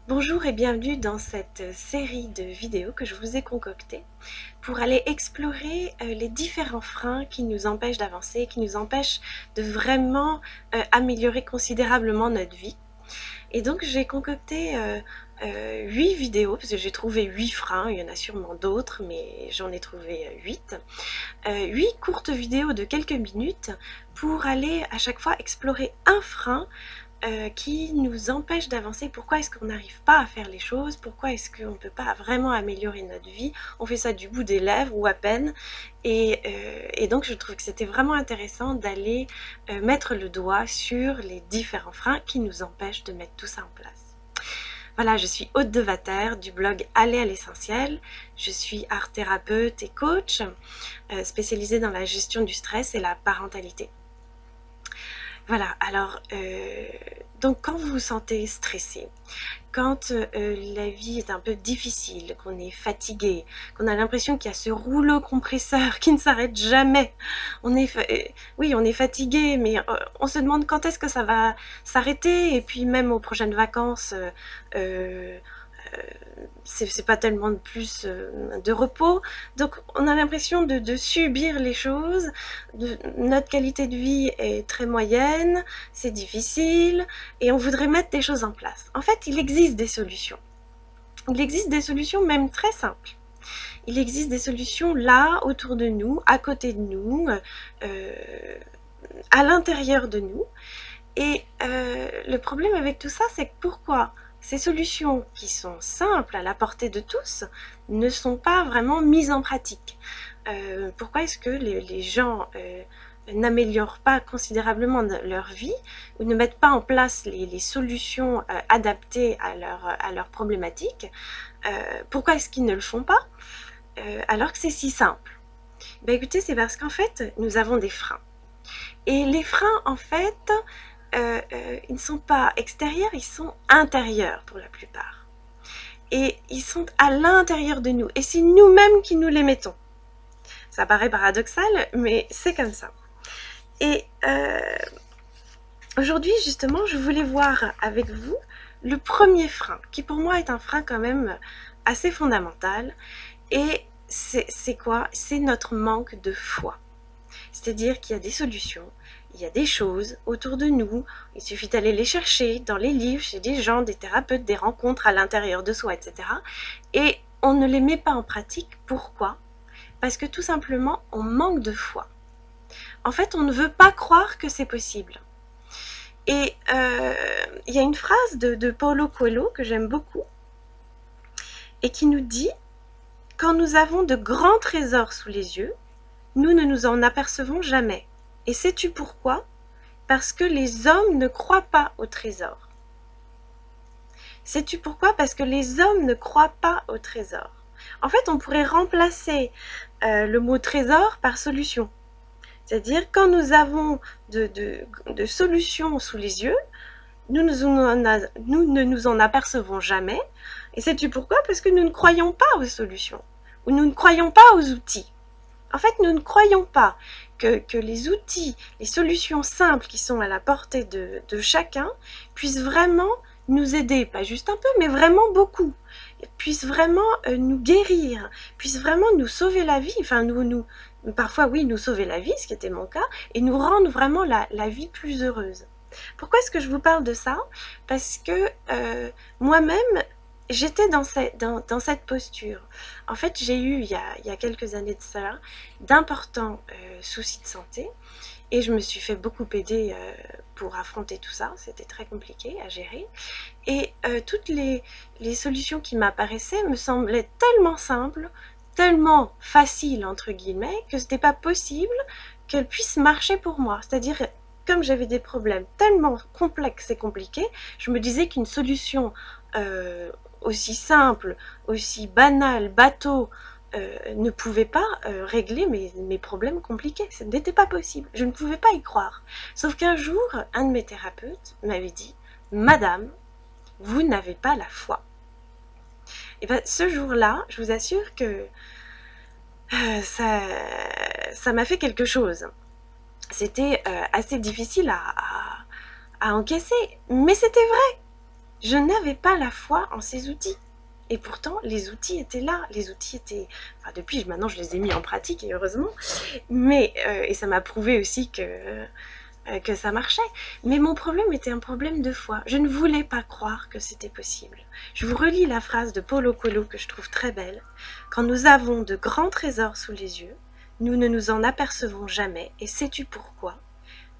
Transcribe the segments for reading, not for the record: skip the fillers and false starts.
Bonjour et bienvenue dans cette série de vidéos que je vous ai concoctées pour aller explorer les différents freins qui nous empêchent d'avancer, qui nous empêchent de vraiment améliorer considérablement notre vie. Et donc j'ai concocté 8 vidéos, parce que j'ai trouvé 8 freins, il y en a sûrement d'autres, mais j'en ai trouvé 8. 8 courtes vidéos de quelques minutes pour aller à chaque fois explorer un frein qui nous empêche d'avancer. Pourquoi est-ce qu'on n'arrive pas à faire les choses? Pourquoi est-ce qu'on ne peut pas vraiment améliorer notre vie? On fait ça du bout des lèvres ou à peine. Et donc je trouve que c'était vraiment intéressant d'aller mettre le doigt sur les différents freins qui nous empêchent de mettre tout ça en place. Voilà, je suis Aude de Vater du blog Aller à l'essentiel. Je suis art thérapeute et coach spécialisée dans la gestion du stress et la parentalité. Voilà, alors, donc quand vous vous sentez stressé, quand la vie est un peu difficile, qu'on est fatigué, qu'on a l'impression qu'il y a ce rouleau compresseur qui ne s'arrête jamais, oui, on est fatigué, mais on se demande quand est-ce que ça va s'arrêter, et puis même aux prochaines vacances, c'est pas tellement de plus de repos, donc on a l'impression de subir les choses, notre qualité de vie est très moyenne, c'est difficile, et on voudrait mettre des choses en place. En fait, il existe des solutions. Il existe des solutions même très simples. Il existe des solutions là, autour de nous, à côté de nous, à l'intérieur de nous. Et le problème avec tout ça, c'est que pourquoi ces solutions qui sont simples à la portée de tous ne sont pas vraiment mises en pratique? Pourquoi est-ce que les gens n'améliorent pas considérablement leur vie ou ne mettent pas en place les solutions adaptées à leur problématique? Pourquoi est-ce qu'ils ne le font pas alors que c'est si simple? Ben écoutez, c'est parce qu'en fait, nous avons des freins. Et les freins, en fait, ils ne sont pas extérieurs, ils sont intérieurs pour la plupart. Et ils sont à l'intérieur de nous. Et c'est nous-mêmes qui nous les mettons. Ça paraît paradoxal, mais c'est comme ça. Et aujourd'hui, justement, je voulais voir avec vous le premier frein, qui pour moi est un frein quand même assez fondamental. Et c'est quoi? C'est notre manque de foi. C'est-à-dire qu'il y a des solutions, il y a des choses autour de nous, il suffit d'aller les chercher dans les livres, chez des gens, des thérapeutes, des rencontres à l'intérieur de soi, etc. Et on ne les met pas en pratique. Pourquoi? Parce que tout simplement, on manque de foi. En fait, on ne veut pas croire que c'est possible. Et il y a une phrase de Paulo Coelho que j'aime beaucoup et qui nous dit « Quand nous avons de grands trésors sous les yeux, nous ne nous en apercevons jamais. Et sais-tu pourquoi? Parce que les hommes ne croient pas au trésor. » Sais-tu pourquoi? Parce que les hommes ne croient pas au trésor. En fait, on pourrait remplacer le mot trésor par solution. C'est-à-dire, quand nous avons de solutions sous les yeux, nous ne nous en apercevons jamais. Et sais-tu pourquoi? Parce que nous ne croyons pas aux solutions, ou nous ne croyons pas aux outils. En fait, nous ne croyons pas que les outils, les solutions simples qui sont à la portée de chacun puissent vraiment nous aider, pas juste un peu, mais vraiment beaucoup, puissent vraiment nous guérir, puissent vraiment nous sauver la vie, enfin parfois oui, nous sauver la vie, ce qui était mon cas, et nous rendre vraiment la vie plus heureuse. Pourquoi est-ce que je vous parle de ça? Parce que moi-même, j'étais dans cette posture. En fait, j'ai eu, il y a quelques années de cela, d'importants soucis de santé, et je me suis fait beaucoup aider pour affronter tout ça. C'était très compliqué à gérer. Et toutes les solutions qui m'apparaissaient me semblaient tellement simples, tellement faciles, entre guillemets, que ce n'était pas possible qu'elles puissent marcher pour moi. C'est-à-dire, comme j'avais des problèmes tellement complexes et compliqués, je me disais qu'une solution aussi simple, aussi banale, bateau, ne pouvait pas régler mes problèmes compliqués. Ce n'était pas possible. Je ne pouvais pas y croire. Sauf qu'un jour, un de mes thérapeutes m'avait dit « Madame, vous n'avez pas la foi. » Et bien, ce jour-là, je vous assure que ça m'a fait quelque chose. C'était assez difficile à encaisser, mais c'était vrai. Je n'avais pas la foi en ces outils. Et pourtant, les outils étaient là. Les outils étaient... Enfin, depuis, maintenant, je les ai mis en pratique, et heureusement. Mais, et ça m'a prouvé aussi que ça marchait. Mais mon problème était un problème de foi. Je ne voulais pas croire que c'était possible. Je vous relis la phrase de Paulo Coelho que je trouve très belle. Quand nous avons de grands trésors sous les yeux, nous ne nous en apercevons jamais. Et sais-tu pourquoi?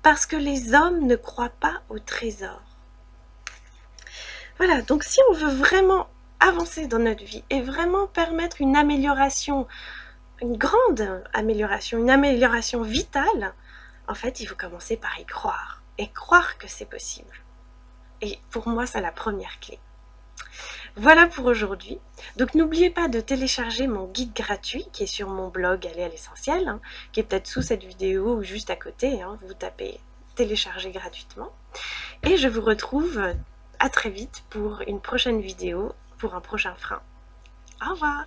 Parce que les hommes ne croient pas aux trésors. Voilà, donc si on veut vraiment avancer dans notre vie et vraiment permettre une amélioration, une grande amélioration, une amélioration vitale, en fait, il faut commencer par y croire et croire que c'est possible. Et pour moi, c'est la première clé. Voilà pour aujourd'hui. Donc n'oubliez pas de télécharger mon guide gratuit qui est sur mon blog Aller à l'essentiel, hein, qui est peut-être sous cette vidéo ou juste à côté. Hein, vous tapez télécharger gratuitement. Et je vous retrouve à très vite pour une prochaine vidéo, pour un prochain frein. Au revoir!